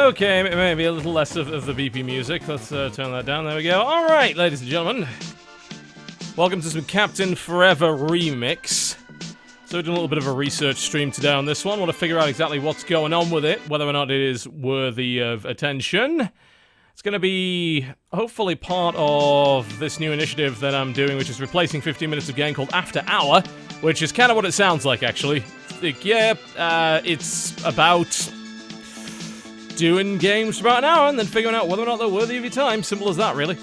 Okay, maybe a little less of the beepy music. Let's turn that down. There we go. Alright, ladies and gentlemen. Welcome to some Captain Forever remix. So we're doing a little bit of a research stream today on this one. Want to figure out exactly what's going on with it, whether or not it is worthy of attention. It's going to be, hopefully, part of this new initiative that I'm doing, which is replacing 15 minutes of game called After Hour, which is kind of what it sounds like, actually. It's about doing games for about an hour and then figuring out whether or not they're worthy of your time. Simple as that, really.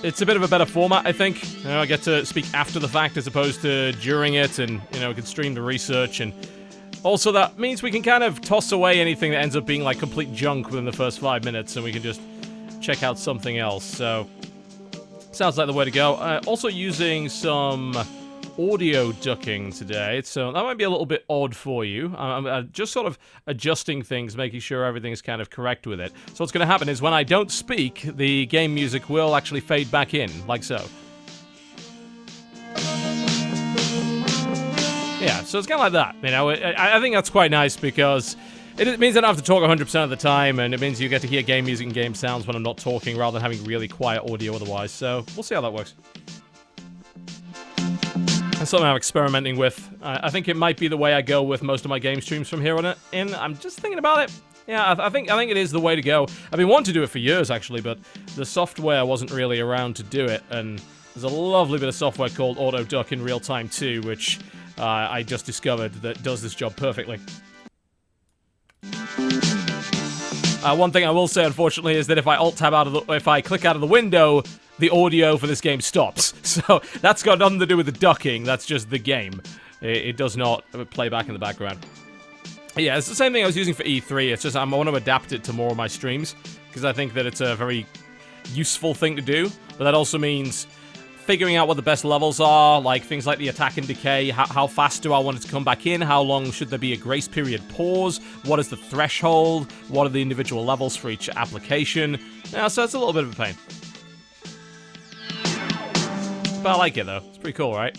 It's a bit of a better format, I think. You know, I get to speak after the fact as opposed to during it, and, you know, we can stream the research, and also that means we can kind of toss away anything that ends up being, like, complete junk within the first 5 minutes, and we can just check out something else, so sounds like the way to go. Also using some audio ducking today, so that might be a little bit odd for you. I'm just sort of adjusting things, making sure everything's kind of correct with it. So what's going to happen is when I don't speak, the game music will actually fade back in, like so. Yeah, so it's kind of like that, you know. I think that's quite nice because it means I don't have to talk 100% of the time, and it means you get to hear game music and game sounds when I'm not talking rather than having really quiet audio otherwise, so we'll see how that works. That's something I'm experimenting with. I think it might be the way I go with most of my game streams from here on in. I'm just thinking about it. Yeah, I think it is the way to go. I've been wanting to do it for years, actually, but the software wasn't really around to do it, and there's a lovely bit of software called AutoDuck in real time too, which I just discovered that does this job perfectly. One thing I will say, unfortunately, is that if I Alt-Tab if I click out of the window, the audio for this game stops. So that's got nothing to do with the ducking, that's just the game. It does not play back in the background. Yeah, it's the same thing I was using for E3, it's just I want to adapt it to more of my streams, because I think that it's a very useful thing to do, but that also means figuring out what the best levels are, like things like the attack and decay, how fast do I want it to come back in, how long should there be a grace period pause, what is the threshold, what are the individual levels for each application. Yeah, so it's a little bit of a pain. But I like it, though. It's pretty cool, right?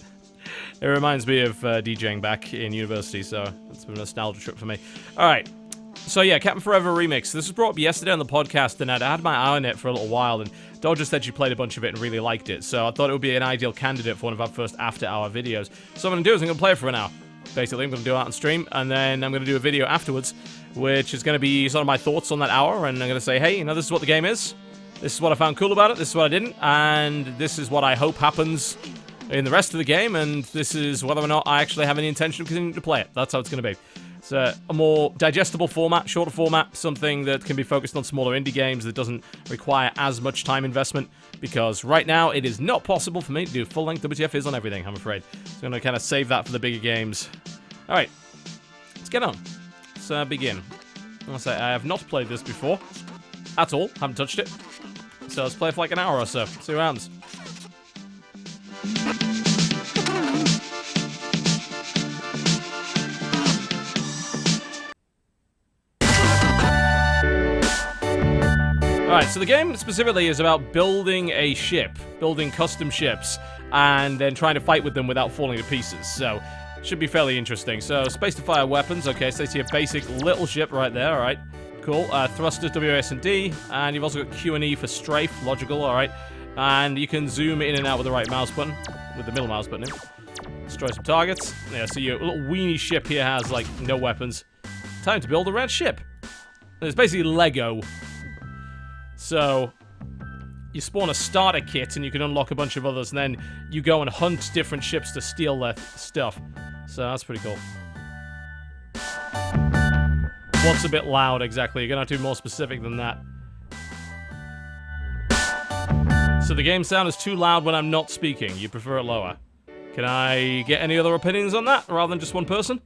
It reminds me of DJing back in university, so it's been a nostalgia trip for me. Alright, so yeah, Captain Forever Remix. This was brought up yesterday on the podcast, and I'd had my eye on it for a little while, and Dodger said she played a bunch of it and really liked it, so I thought it would be an ideal candidate for one of our first after-hour videos. So what I'm going to do is I'm going to play it for an hour. Basically, I'm going to do it on stream, and then I'm going to do a video afterwards, which is going to be sort of my thoughts on that hour, and I'm going to say, hey, you know, this is what the game is. This is what I found cool about it, this is what I didn't, and this is what I hope happens in the rest of the game, and this is whether or not I actually have any intention of continuing to play it. That's how it's going to be. It's a more digestible format, shorter format, something that can be focused on smaller indie games that doesn't require as much time investment, because right now it is not possible for me to do full-length WTFs on everything, I'm afraid. So I'm going to kind of save that for the bigger games. Alright, let's get on. Let's begin. I'll say I have not played this before, at all, haven't touched it. So let's play for like an hour or so, see what happens. Alright, so the game specifically is about building a ship, building custom ships, and then trying to fight with them without falling to pieces, so should be fairly interesting. So, space-to-fire weapons, okay, so you see a basic little ship right there, alright. Cool. Thrusters, WS and D, and you've also got Q and E for strafe, logical, alright. And you can zoom in and out with the right mouse button, with the middle mouse button in. Destroy some targets. Yeah, so your little weenie ship here has, like, no weapons. Time to build a red ship. And it's basically Lego. So, you spawn a starter kit and you can unlock a bunch of others, and then you go and hunt different ships to steal their stuff. So that's pretty cool. What's a bit loud, exactly? You're gonna have to be more specific than that. So the game sound is too loud when I'm not speaking. You prefer it lower. Can I get any other opinions on that, rather than just one person?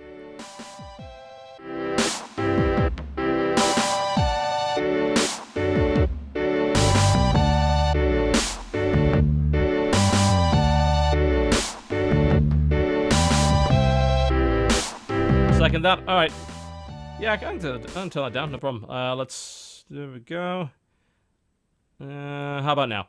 Second that. Alright. Yeah, I can turn that down, no problem. There we go. How about now?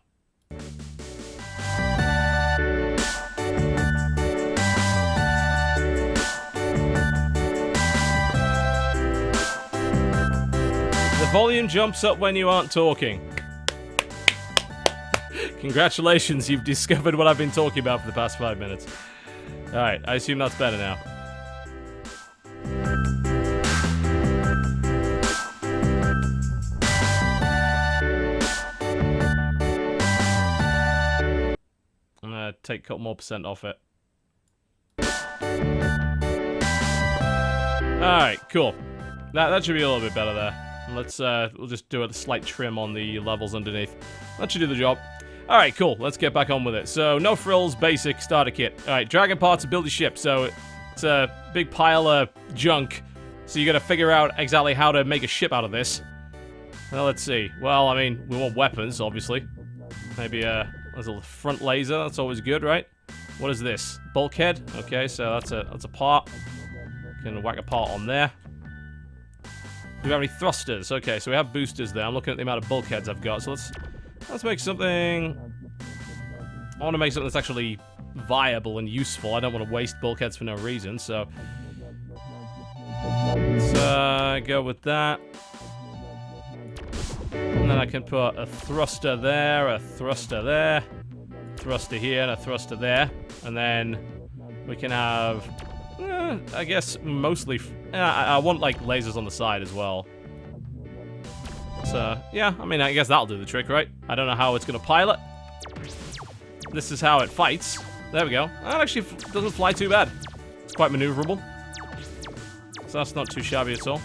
The volume jumps up when you aren't talking. Congratulations, you've discovered what I've been talking about for the past 5 minutes. Alright, I assume that's better now. I'm gonna take a couple more % off it. Alright, cool. That should be a little bit better there. Let's, we'll just do a slight trim on the levels underneath. That should do the job. Alright, cool. Let's get back on with it. So, no frills, basic starter kit. Alright, dragon parts to build your ship. So, it's a big pile of junk. So, you gotta figure out exactly how to make a ship out of this. Well, let's see. Well, I mean, we want weapons, obviously. Maybe, there's a front laser. That's always good, right? What is this? Bulkhead? Okay, so that's a part. Can whack a part on there. Do we have any thrusters? Okay, so we have boosters there. I'm looking at the amount of bulkheads I've got. So let's make something. I want to make something that's actually viable and useful. I don't want to waste bulkheads for no reason. So let's go with that. And then I can put a thruster there, a thruster there, thruster here, and a thruster there. And then we can have, I guess, mostly... I want, like, lasers on the side as well. So, yeah, I mean, I guess that'll do the trick, right? I don't know how it's going to pilot. This is how it fights. There we go. That actually doesn't fly too bad. It's quite maneuverable. So that's not too shabby at all.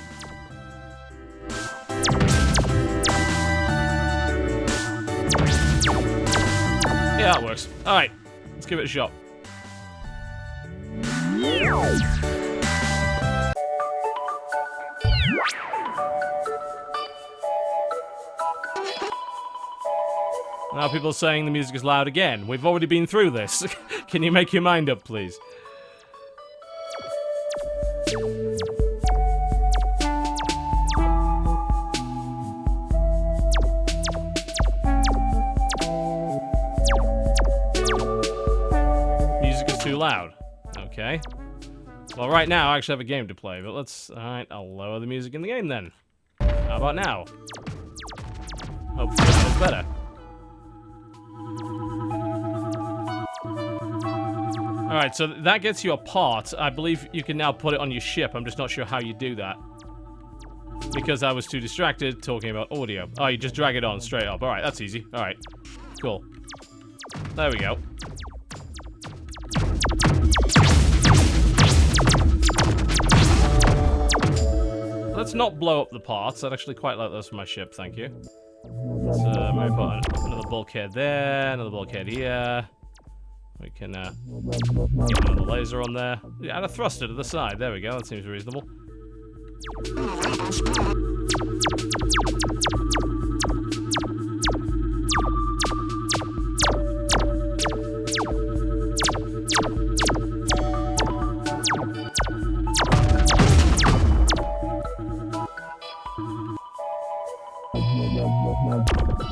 Yeah, that works. Alright, let's give it a shot. Now people are saying the music is loud again. We've already been through this. Can you make your mind up, please? Music is too loud. Okay. Well, right now I actually have a game to play, but let's... Alright, I'll lower the music in the game then. How about now? Hopefully it's better. Alright, so that gets you a part. I believe you can now put it on your ship. I'm just not sure how you do that. Because I was too distracted talking about audio. Oh, you just drag it on straight up. Alright, that's easy. Alright, cool. There we go. Let's not blow up the parts. I'd actually quite like those for my ship, thank you. Let's maybe put another bulkhead there, another bulkhead here. We can get another laser on there. Yeah, and a thruster to the side. There we go. That seems reasonable.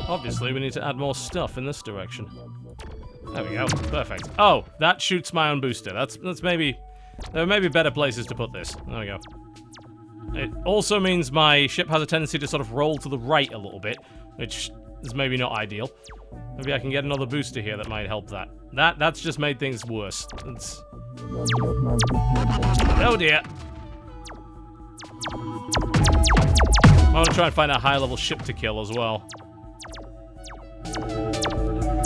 Obviously, we need to add more stuff in this direction. There we go. Perfect. Oh, that shoots my own booster. That's maybe... There may be better places to put this. There we go. It also means my ship has a tendency to sort of roll to the right a little bit, which is maybe not ideal. Maybe I can get another booster here that might help that. That's just made things worse. It's... Oh dear. I want to try and find a high-level ship to kill as well.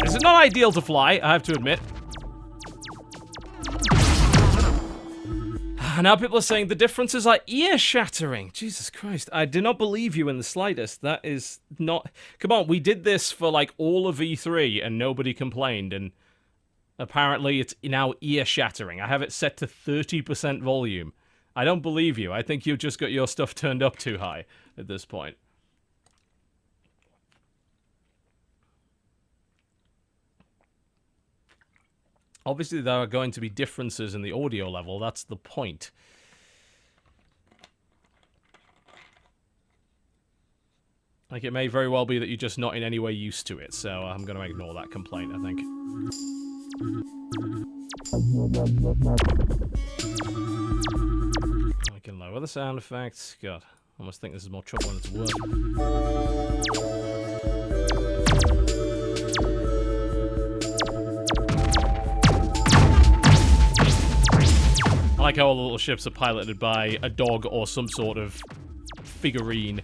This is not ideal to fly, I have to admit. Now people are saying the differences are ear-shattering. Jesus Christ, I do not believe you in the slightest. That is not... Come on, we did this for like all of E3 and nobody complained, and apparently it's now ear-shattering. I have it set to 30% volume. I don't believe you. I think you've just got your stuff turned up too high at this point. Obviously, there are going to be differences in the audio level. That's the point. Like, it may very well be that you're just not in any way used to it, so I'm going to ignore that complaint, I think. We can lower the sound effects. God, almost think this is more trouble than it's worth. I like how all the little ships are piloted by a dog or some sort of figurine.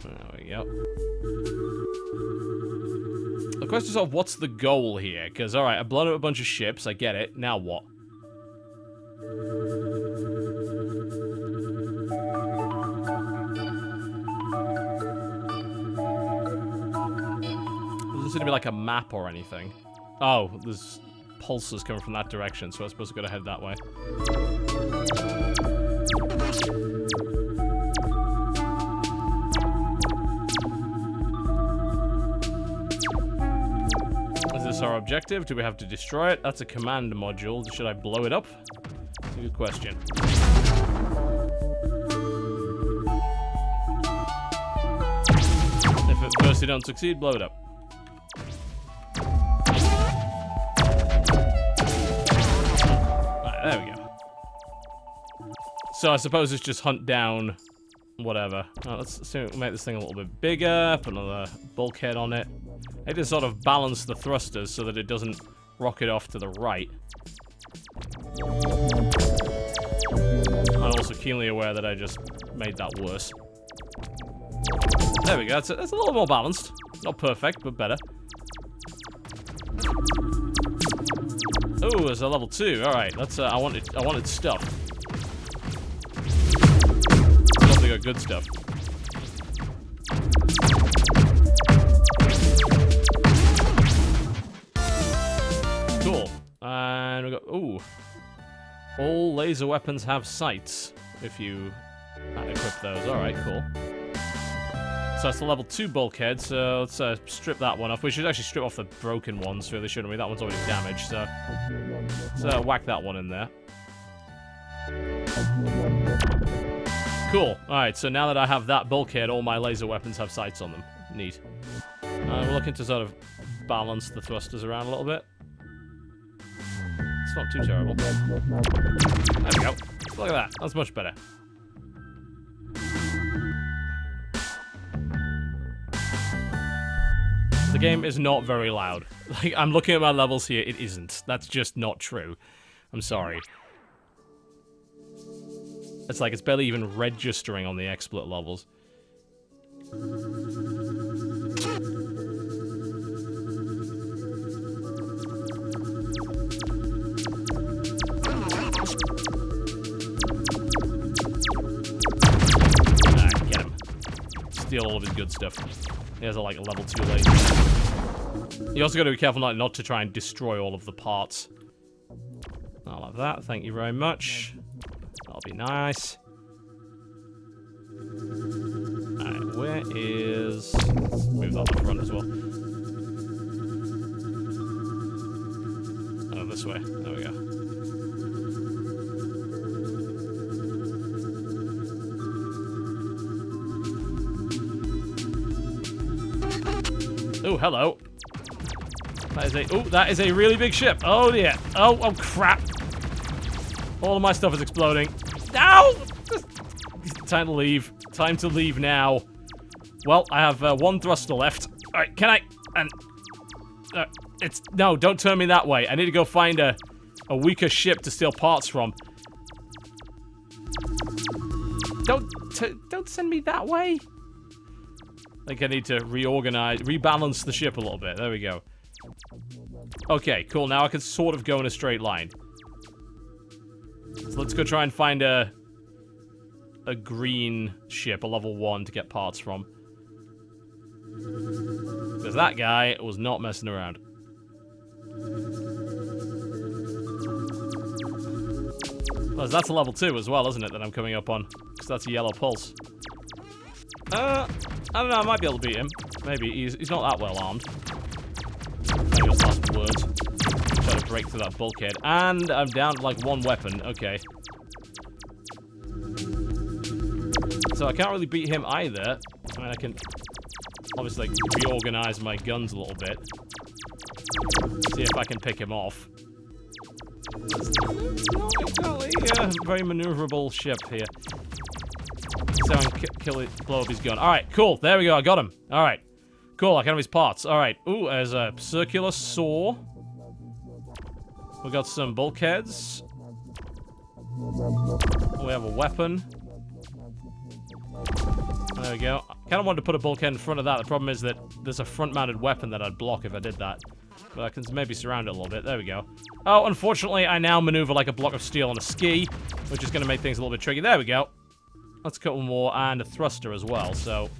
There we go. The question is, what's the goal here? Because, alright, I've blown up a bunch of ships, I get it. Now what? Doesn't seem to be like a map or anything. Oh, there's pulses coming from that direction, so I suppose I've got to head that way. Is this our objective? Do we have to destroy it? That's a command module. Should I blow it up? That's a good question. If at first you don't succeed, blow it up. There we go. So I suppose it's just hunt down whatever. Let's see, make this thing a little bit bigger, put another bulkhead on it. I need to sort of balance the thrusters so that it doesn't rocket off to the right. I'm also keenly aware that I just made that worse. There we go, that's a little more balanced. Not perfect, but better. Oh, there's a level 2. Alright, that's I wanted stuff. Probably got good stuff. Cool. And we got ooh. All laser weapons have sights if you equip those. Alright, cool. So that's the level 2 bulkhead, so let's strip that one off. We should actually strip off the broken ones, really, shouldn't we? That one's already damaged, so let's whack that one in there. Cool. Alright, so now that I have that bulkhead, all my laser weapons have sights on them. Neat. We're looking to sort of balance the thrusters around a little bit. It's not too terrible. There we go. Look at that. That's much better. The game is not very loud. Like, I'm looking at my levels here, it isn't. That's just not true. I'm sorry. It's like it's barely even registering on the XSplit levels. Alright, get him. Steal all of his good stuff. He has like a level 2 laser. You also got to be careful not to try and destroy all of the parts. I'll have that, thank you very much. That'll be nice. Alright, where is... Let's move that to the front as well. Oh, this way. There we go. Oh, hello. That is a really big ship. Oh, yeah. Oh, crap. All of my stuff is exploding. No! Time to leave. Time to leave now. Well, I have one thruster left. All right, can I... And... No, don't turn me that way. I need to go find a weaker ship to steal parts from. Don't send me that way. I think I need to rebalance the ship a little bit. There we go. Okay, cool. Now I can sort of go in a straight line. So let's go try and find a green ship, a level 1, to get parts from. Because that guy was not messing around. Well, that's a level 2 as well, isn't it, that I'm coming up on? Because that's a yellow pulse. I don't know, I might be able to beat him. Maybe. He's not that well armed. Maybe his last words. Try to break through that bulkhead. And I'm down to like one weapon. Okay. So I can't really beat him either. I mean, I can obviously reorganize my guns a little bit. See if I can pick him off. It's not exactly a very maneuverable ship here. Let's have him blow up his gun. Alright, cool. There we go. I got him. Alright. Cool. I got him his parts. Alright. Ooh, there's a circular saw. We got some bulkheads. We have a weapon. There we go. I kind of wanted to put a bulkhead in front of that. The problem is that there's a front-mounted weapon that I'd block if I did that. But I can maybe surround it a little bit. There we go. Oh, unfortunately, I now maneuver like a block of steel on a ski, which is going to make things a little bit tricky. There we go. Let's cut one more, and a thruster as well, so...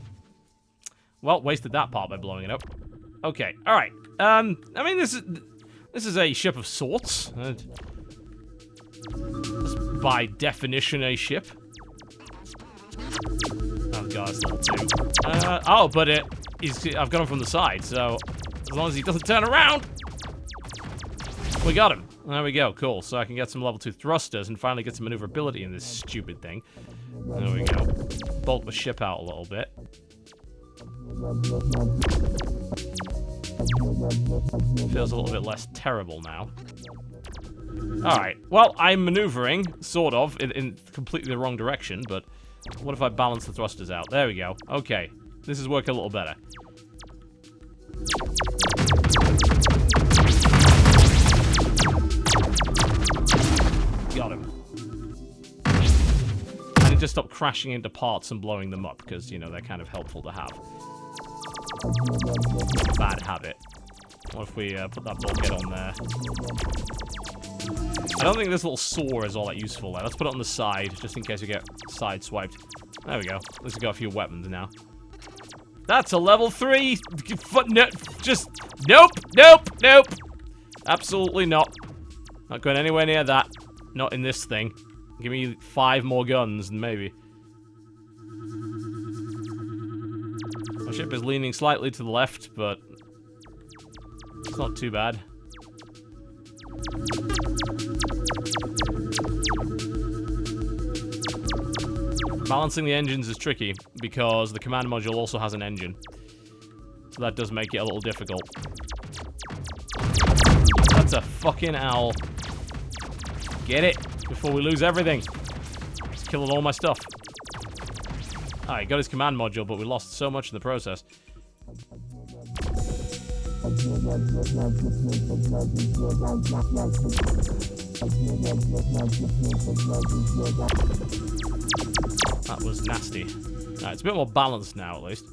Well, wasted that part by blowing it up. Okay, alright. I mean, this is a ship of sorts. By definition, a ship. Oh god, it's level 2. Oh, but I've got him from the side, so as long as he doesn't turn around, we got him. There we go, cool. So I can get some level 2 thrusters and finally get some maneuverability in this stupid thing. There we go. Bulk the ship out a little bit. Feels a little bit less terrible now. Alright, well, I'm maneuvering, sort of, in completely the wrong direction, but what if I balance the thrusters out? There we go. Okay, this is working a little better. Got him. I need to stop crashing into parts and blowing them up, because, you know, they're kind of helpful to have. Bad habit. What if we put that bulkhead on there? I don't think this little saw is all that useful there. Let's put it on the side, just in case we get side-swiped. There we go. At least we've got a few weapons now. That's a level 3! No, just... Nope! Nope! Nope! Absolutely not. Not going anywhere near that. Not in this thing. Give me 5 more guns, and maybe. My ship is leaning slightly to the left, but... It's not too bad. Balancing the engines is tricky, because the command module also has an engine. So that does make it a little difficult. That's a fucking owl. Get it, before we lose everything. It's killing all my stuff. Alright, got his command module, but we lost so much in the process. That was nasty. Alright, it's a bit more balanced now, at least.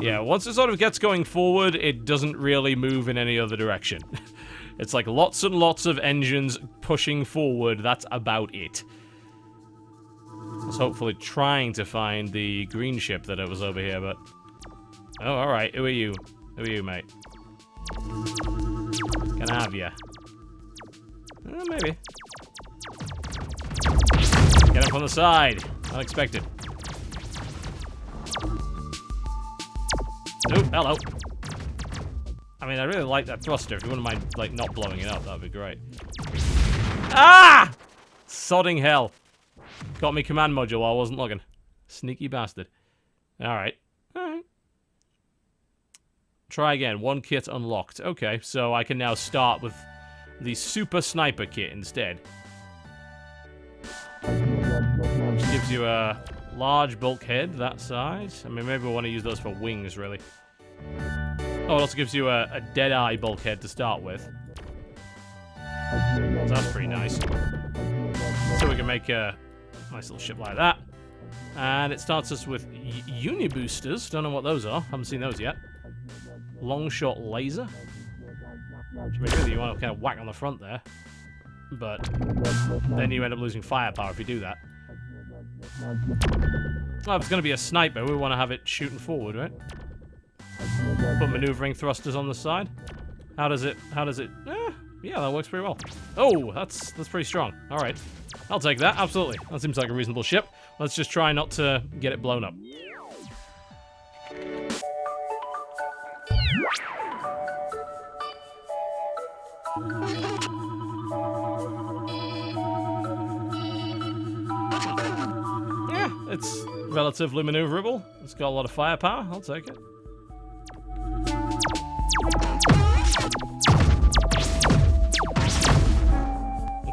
Yeah, once it sort of gets going forward, it doesn't really move in any other direction. It's like lots and lots of engines pushing forward, that's about it. I was hopefully trying to find the green ship that it was over here, but... Oh, alright, who are you? Who are you, mate? Can I have you? Maybe. Get him from the side. Unexpected. Oh, hello. I mean, I really like that thruster. If you wouldn't mind, like, not blowing it up, that'd be great. Ah! Sodding hell. Got me command module while I wasn't looking. Sneaky bastard. Alright. Alright. Try again. 1 kit unlocked. Okay, so I can now start with the super sniper kit instead. Which gives you a large bulkhead that size. I mean, maybe we want to use those for wings, really. Oh, it also gives you a dead-eye bulkhead to start with. So that's pretty nice. So we can make a nice little ship like that. And it starts us with uni-boosters. Don't know what those are. Haven't seen those yet. Long-shot laser. Which means really you want to kind of whack on the front there. But then you end up losing firepower if you do that. Well, if it's going to be a sniper, we want to have it shooting forward, right? Put maneuvering thrusters on the side. How does it... yeah, that works pretty well. Oh, that's pretty strong. All right. I'll take that, absolutely. That seems like a reasonable ship. Let's just try not to get it blown up. Yeah, it's relatively maneuverable. It's got a lot of firepower. I'll take it.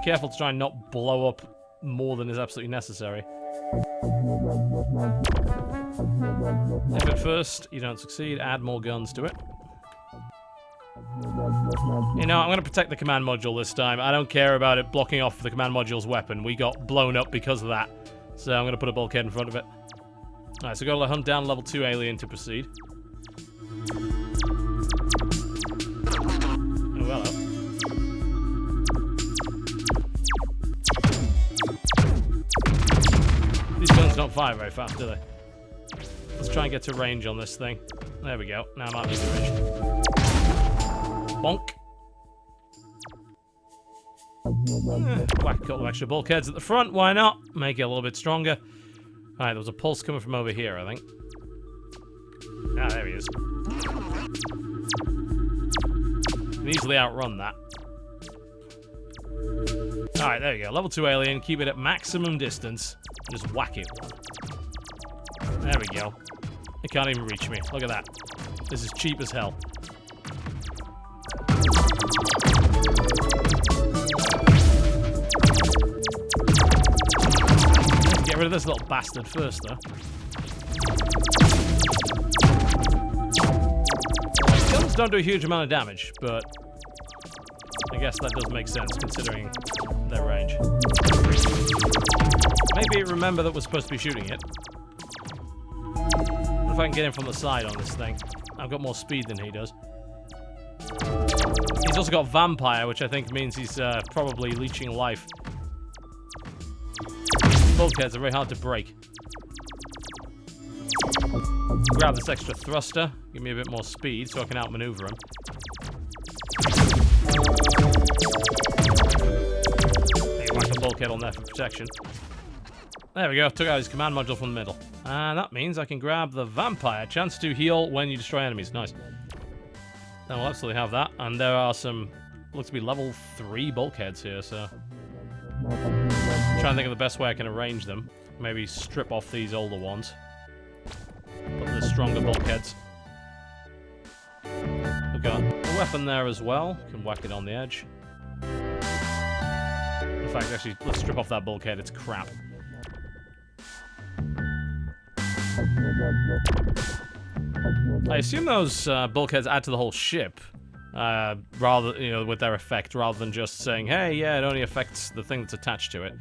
careful to try and not blow up more than is absolutely necessary. If at first you don't succeed, add more guns to it. You know, I'm going to protect the command module this time. I don't care about it blocking off the command module's weapon. We got blown up because of that. So I'm going to put a bulkhead in front of it. Alright, so we've got to hunt down level 2 alien to proceed. Oh, hello. These guns don't fire very fast, do they? Let's try and get to range on this thing. There we go. Now I'm out of range. Bonk. Whack a couple of extra bulkheads at the front. Why not? Make it a little bit stronger. Alright, there was a pulse coming from over here, I think. Ah, there he is. Can easily outrun that. Alright, there you go. Level 2 alien. Keep it at maximum distance. Just whack it. There we go. It can't even reach me. Look at that. This is cheap as hell. Get rid of this little bastard first, though. Guns don't do a huge amount of damage, but I guess that does make sense considering their range. Maybe remember that we're supposed to be shooting it. If I can get him from the side on this thing. I've got more speed than he does. He's also got vampire, which I think means he's probably leeching life. Bulkheads are very hard to break. Grab this extra thruster. Give me a bit more speed so I can outmaneuver him. Maybe whack a bulkhead on there for protection. There we go. Took out his command module from the middle. And that means I can grab the vampire. Chance to heal when you destroy enemies. Nice. Then we'll absolutely have that. And there are some, looks to be level 3 bulkheads here, so... I'm trying to think of the best way I can arrange them. Maybe strip off these older ones. Put the stronger bulkheads. We've got a weapon there as well. Can whack it on the edge. In fact, actually, let's strip off that bulkhead. It's crap. I assume those bulkheads add to the whole ship. Rather, you know, with their effect, rather than just saying, hey, yeah, it only affects the thing that's attached to it.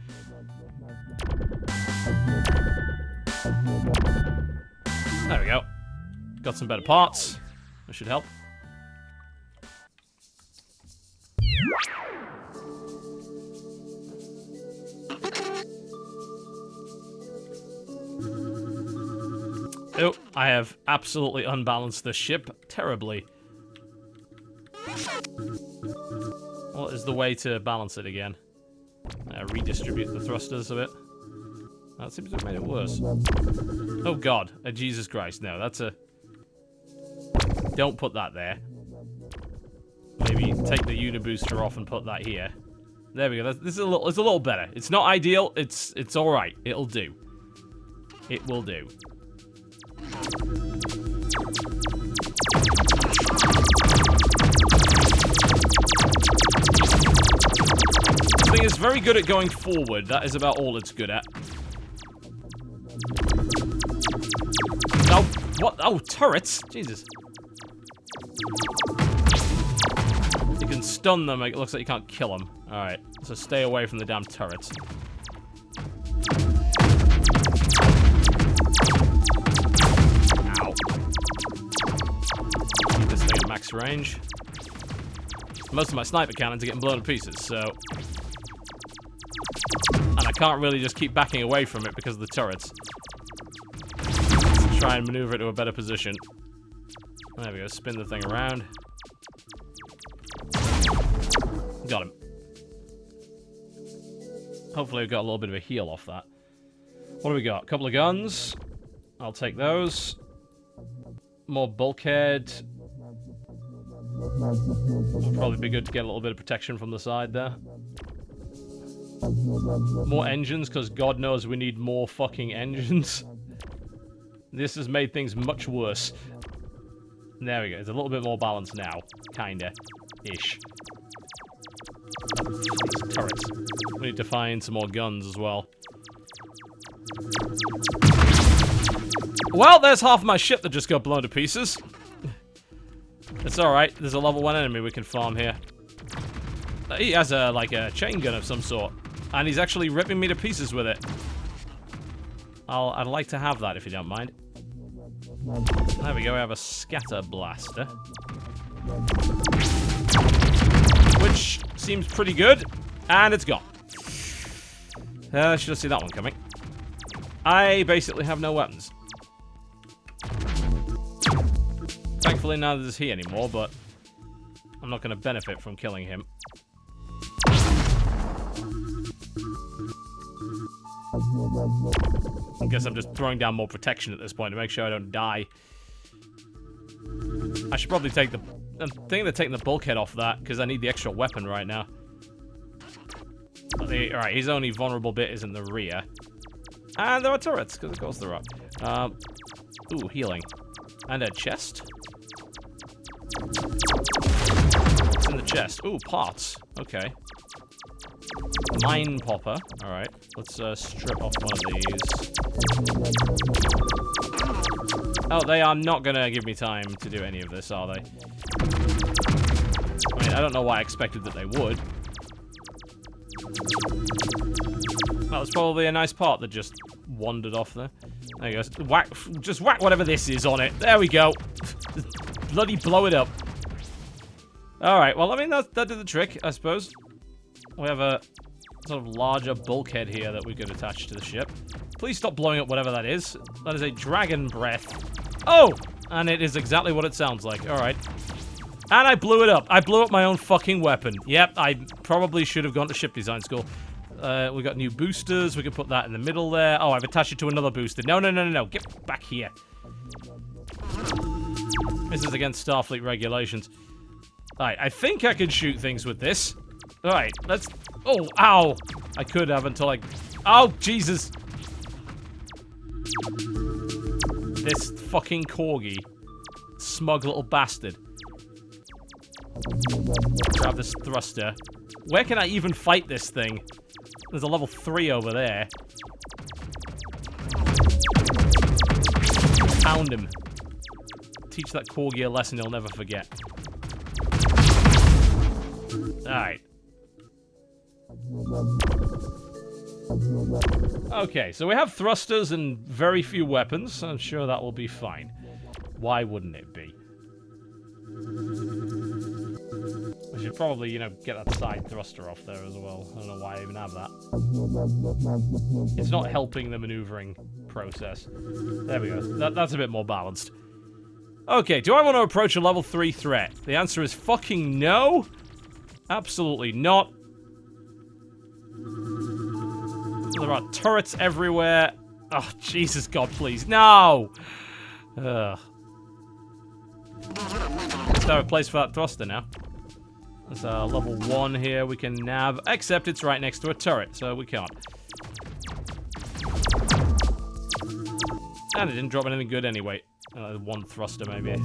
There we go. Got some better parts. That should help. Oh, I have absolutely unbalanced the ship terribly. What is the way to balance it again? Redistribute the thrusters a bit. That seems to have made it worse. Oh god, Jesus Christ, no, that's a... Don't put that there. Maybe take the unibooster off and put that here. There we go, this is a little better. It's not ideal, it's alright, it'll do. It will do. The thing is very good at going forward. That is about all it's good at. No, what? Oh, turrets! Jesus. You can stun them. It looks like you can't kill them. All right, so stay away from the damn turrets. Ow. Keep this thing at max range. Most of my sniper cannons are getting blown to pieces, so... And I can't really just keep backing away from it because of the turrets. Let's try and maneuver it to a better position. There we go, spin the thing around. Got him. Hopefully we've got a little bit of a heal off that. What do we got? A couple of guns. I'll take those. More bulkhead. Would probably be good to get a little bit of protection from the side there. More engines, because God knows we need more fucking engines. This has made things much worse. There we go. It's a little bit more balanced now. Kinda. Ish. turrets. We need to find some more guns as well. Well, there's half my ship that just got blown to pieces. It's alright. There's a level 1 enemy we can farm here. He has like a chain gun of some sort. And he's actually ripping me to pieces with it. I'd like to have that if you don't mind. There we go, we have a scatter blaster. Which seems pretty good. And it's gone. Should have seen that one coming. I basically have no weapons. Thankfully, neither does he anymore, but I'm not going to benefit from killing him. I guess I'm just throwing down more protection at this point to make sure I don't die. I should probably take the... I'm thinking of taking the bulkhead off that, because I need the extra weapon right now. Alright, his only vulnerable bit is in the rear. And there are turrets, because of course there are. Ooh, healing. And a chest. What's in the chest? Ooh, parts. Okay. Mine popper. Alright, let's strip off one of these. Oh, they are not gonna give me time to do any of this, are they? I mean, I don't know why I expected that they would. That was probably a nice part that just wandered off there. There you go. Whack, just whack whatever this is on it. There we go. Bloody blow it up. Alright, well, I mean, that did the trick, I suppose. We have a sort of larger bulkhead here that we could attach to the ship. Please stop blowing up whatever that is. That is a dragon breath. Oh! And it is exactly what it sounds like. Alright. And I blew it up. I blew up my own fucking weapon. Yep, I probably should have gone to ship design school. We got new boosters. We can put that in the middle there. Oh, I've attached it to another booster. No, no, no, no, no. Get back here. This is against Starfleet regulations. Alright, I think I can shoot things with this. Alright, let's... Oh, ow! I could have until I... Oh, Jesus! This fucking corgi. Smug little bastard. Grab this thruster. Where can I even fight this thing? There's a level 3 over there. Pound him. Teach that corgi a lesson he'll never forget. Alright. Okay, so we have thrusters and very few weapons. I'm sure that will be fine. Why wouldn't it be? We should probably, you know, get that side thruster off there as well. I don't know why I even have that. It's not helping the maneuvering process. There we go. That's a bit more balanced. Okay, do I want to approach a level 3 threat? The answer is fucking no. Absolutely not. There are turrets everywhere. Oh, Jesus God, please. No! Ugh. Let's have a place for that thruster now. There's level 1 here we can nav, except it's right next to a turret, so we can't. And it didn't drop anything good anyway. One thruster, maybe.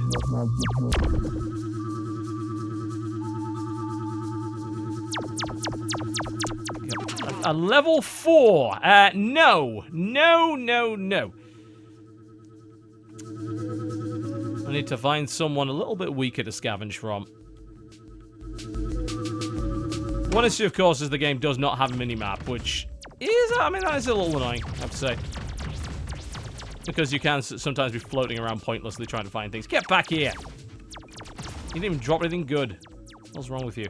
A level 4. No. No, no, no. I need to find someone a little bit weaker to scavenge from. One issue, of course, is the game does not have a mini-map, which is, I mean, that is a little annoying, I have to say. Because you can sometimes be floating around pointlessly trying to find things. Get back here! You didn't even drop anything good. What's wrong with you?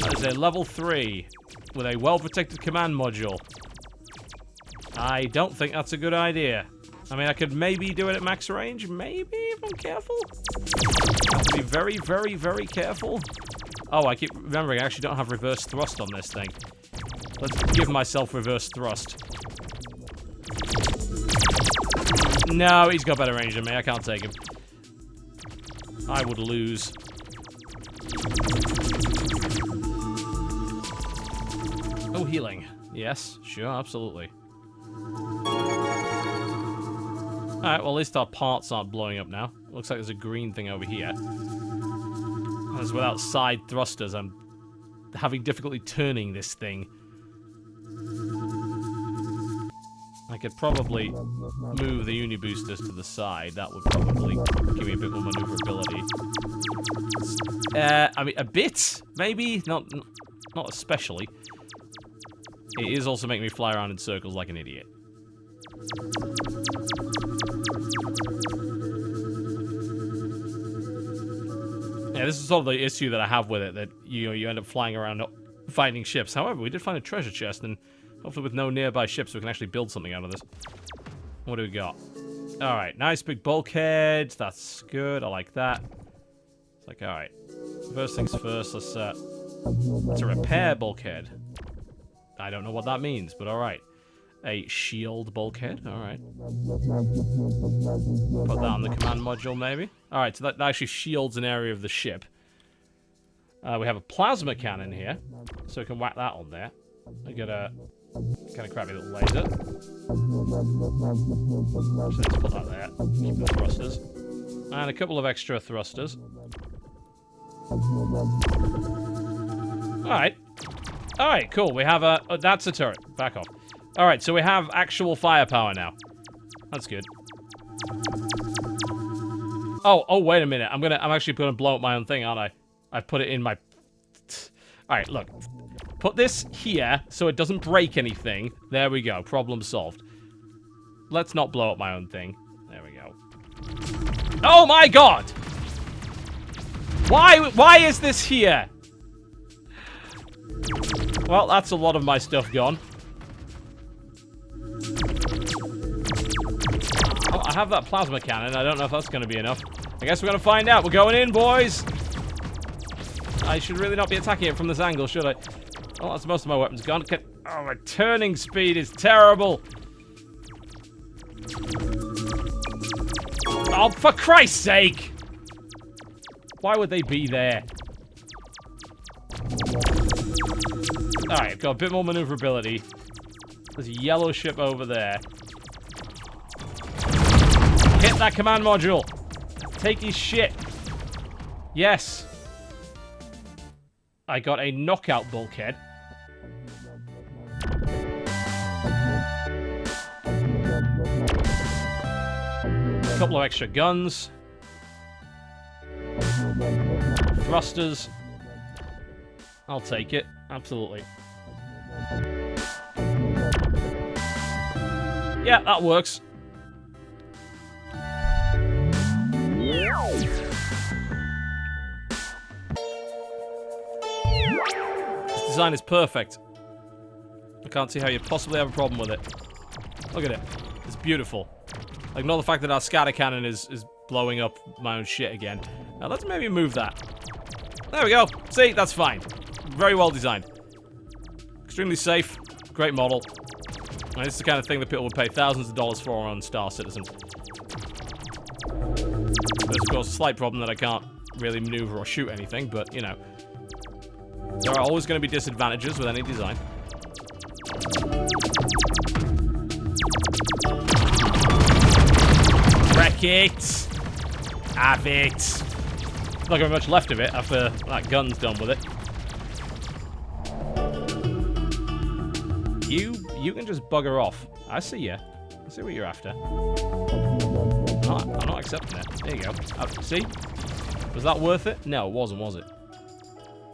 That is a level 3 with a well-protected command module. I don't think that's a good idea. I mean, I could maybe do it at max range. Maybe, if I'm careful. I have to be very, very, very careful. Oh, I keep remembering I actually don't have reverse thrust on this thing. Let's give myself reverse thrust. No, he's got better range than me. I can't take him. I would lose. Oh, healing. Yes, sure, absolutely. Alright, well, at least our parts aren't blowing up now. Looks like there's a green thing over here. As without side thrusters, I'm having difficulty turning this thing. I could probably move the uni boosters to the side. That would probably give me a bit more maneuverability. I mean, a bit, maybe, not especially. It is also making me fly around in circles like an idiot. Yeah, this is sort of the issue that I have with it, that you end up flying around finding ships. However, we did find a treasure chest, and hopefully with no nearby ships we can actually build something out of this. What do we got? Alright, nice big bulkhead. That's good, I like that. It's like, alright. First things first, let's a repair bulkhead. I don't know what that means, but alright. A shield bulkhead, alright. Put that on the command module, maybe. Alright, so that actually shields an area of the ship. We have a plasma cannon here, so we can whack that on there. I got a kind of crappy little laser. So let's put that there. Keep the thrusters. And a couple of extra thrusters. Alright. Alright, cool. We have a... Oh, that's a turret. Back off. Alright, so we have actual firepower now. That's good. Oh, wait a minute. I'm actually gonna blow up my own thing, aren't I? I've put it in my... Alright, look. Put this here so it doesn't break anything. There we go. Problem solved. Let's not blow up my own thing. There we go. Oh my god! Why is this here? Well, that's a lot of my stuff gone. Oh, I have that plasma cannon. I don't know if that's going to be enough. I guess we're going to find out. We're going in, boys! I should really not be attacking it from this angle, should I? Oh, that's most of my weapons gone. Oh, my turning speed is terrible. Oh, for Christ's sake! Why would they be there? Alright, I've got a bit more maneuverability. There's a yellow ship over there. Hit that command module! Take his shit! Yes! I got a knockout bulkhead. A couple of extra guns. Thrusters. I'll take it. Absolutely. Yeah, that works. This design is perfect. I can't see how you'd possibly have a problem with it. Look at it. It's beautiful. Ignore the fact that our scatter cannon is blowing up my own shit again. Now let's maybe move that. There we go. See, that's fine. Very well designed. Extremely safe. Great model. And this is the kind of thing that people would pay thousands of dollars for on Star Citizen. There's, of course, a slight problem that I can't really maneuver or shoot anything, but, you know. There are always going to be disadvantages with any design. Wreck it! Have it! Not got much left of it after that gun's done with it. You can just bugger off. I see ya. I see what you're after. I'm not accepting it. There you go. See? Was that worth it? No, it wasn't, was it?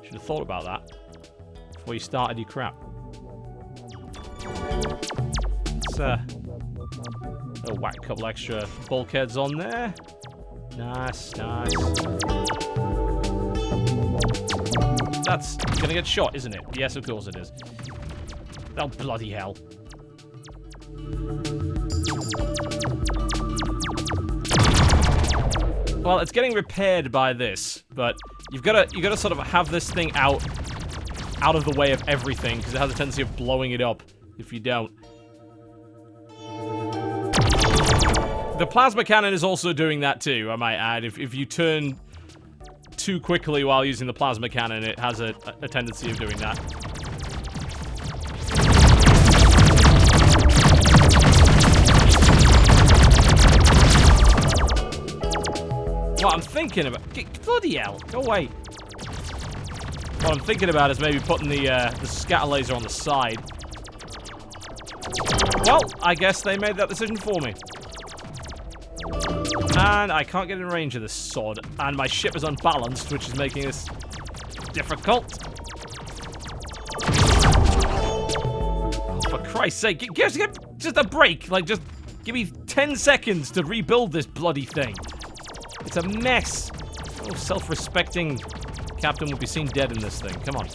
Should have thought about that before you started your crap. Let's whack a couple extra bulkheads on there. Nice, nice. That's gonna get shot, isn't it? Yes, of course it is. Oh, bloody hell. Well, it's getting repaired by this, but you've got to sort of have this thing out of the way of everything, because it has a tendency of blowing it up if you don't. The plasma cannon is also doing that too, I might add. If you turn too quickly while using the plasma cannon, it has a tendency of doing that. What I'm thinking about... Bloody hell, go away. What I'm thinking about is maybe putting the scatter laser on the side. Well, I guess they made that decision for me. And I can't get in range of this sword. And my ship is unbalanced, which is making this difficult. Oh, for Christ's sake, give just a break. Like, just give me 10 seconds to rebuild this bloody thing. It's a mess. Oh, self-respecting captain will be seen dead in this thing. Come on.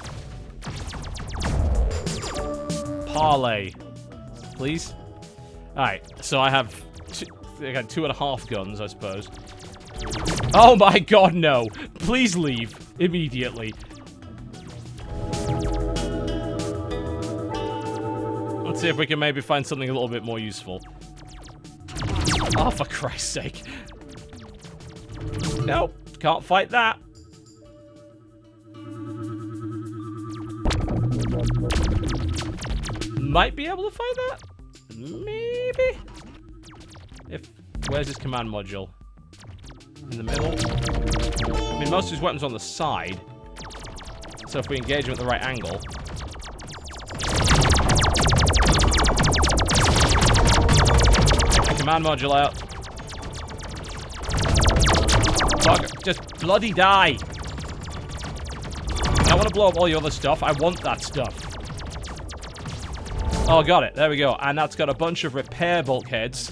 Parlay. Please? Alright, so I got 2.5 guns, I suppose. Oh my god, no. Please leave. Immediately. Let's see if we can maybe find something a little bit more useful. Oh, for Christ's sake. Nope, can't fight that. Might be able to fight that? Maybe? Where's his command module? In the middle? I mean, most of his weapons are on the side. So if we engage him at the right angle... Command module out. Fuck, just bloody die. I don't want to blow up all your other stuff. I want that stuff. Oh, got it. There we go. And that's got a bunch of repair bulkheads.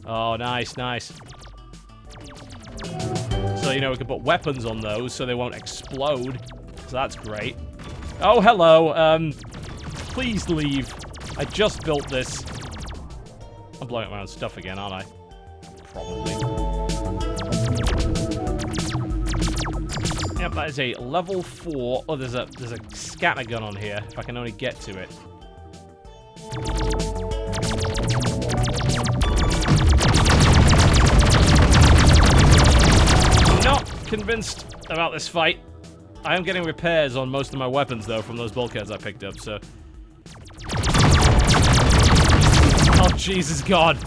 Oh, nice, nice. So, you know, we can put weapons on those so they won't explode. So that's great. Oh, hello. Please leave. I just built this. I'm blowing up my own stuff again, aren't I? Probably. Yep, that is a level 4. Oh, there's a scatter gun on here, if I can only get to it. I'm not convinced about this fight. I am getting repairs on most of my weapons, though, from those bulkheads I picked up, so... Oh, Jesus God.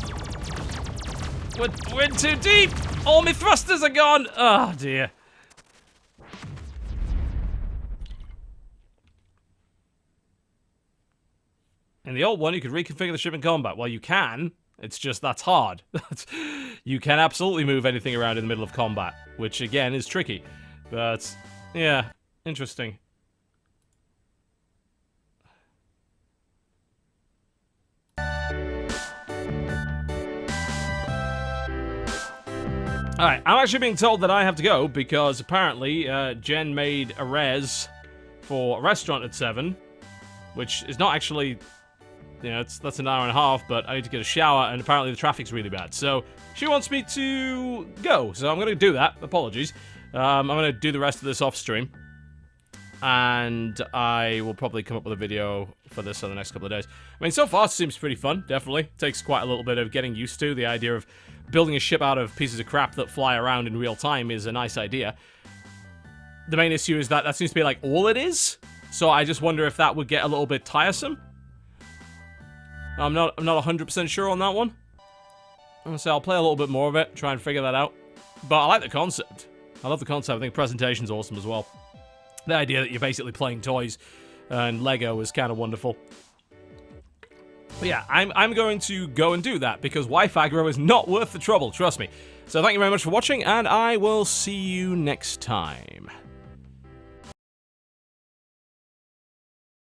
We're in too deep! All my thrusters are gone! Oh, dear. In the old one, you could reconfigure the ship in combat. Well, you can. It's just that's hard. You can absolutely move anything around in the middle of combat, which, again, is tricky. But, yeah, interesting. Alright, I'm actually being told that I have to go because apparently Jen made a res for a restaurant at 7, which is not actually, you know, that's an hour and a half, but I need to get a shower and apparently the traffic's really bad. So she wants me to go, so I'm going to do that. Apologies. I'm going to do the rest of this off stream. And I will probably come up with a video for this in the next couple of days. I mean, so far it seems pretty fun, definitely. It takes quite a little bit of getting used to. The idea of building a ship out of pieces of crap that fly around in real time is a nice idea. The main issue is that seems to be like all it is. So I just wonder if that would get a little bit tiresome. I'm not 100% sure on that one. I'm gonna say I'll play a little bit more of it, try and figure that out. But I like the concept. I love the concept. I think the presentation's awesome as well. The idea that you're basically playing toys and Lego is kind of wonderful. But yeah, I'm going to go and do that because Wi-Fi aggro is not worth the trouble, trust me. So thank you very much for watching, and I will see you next time.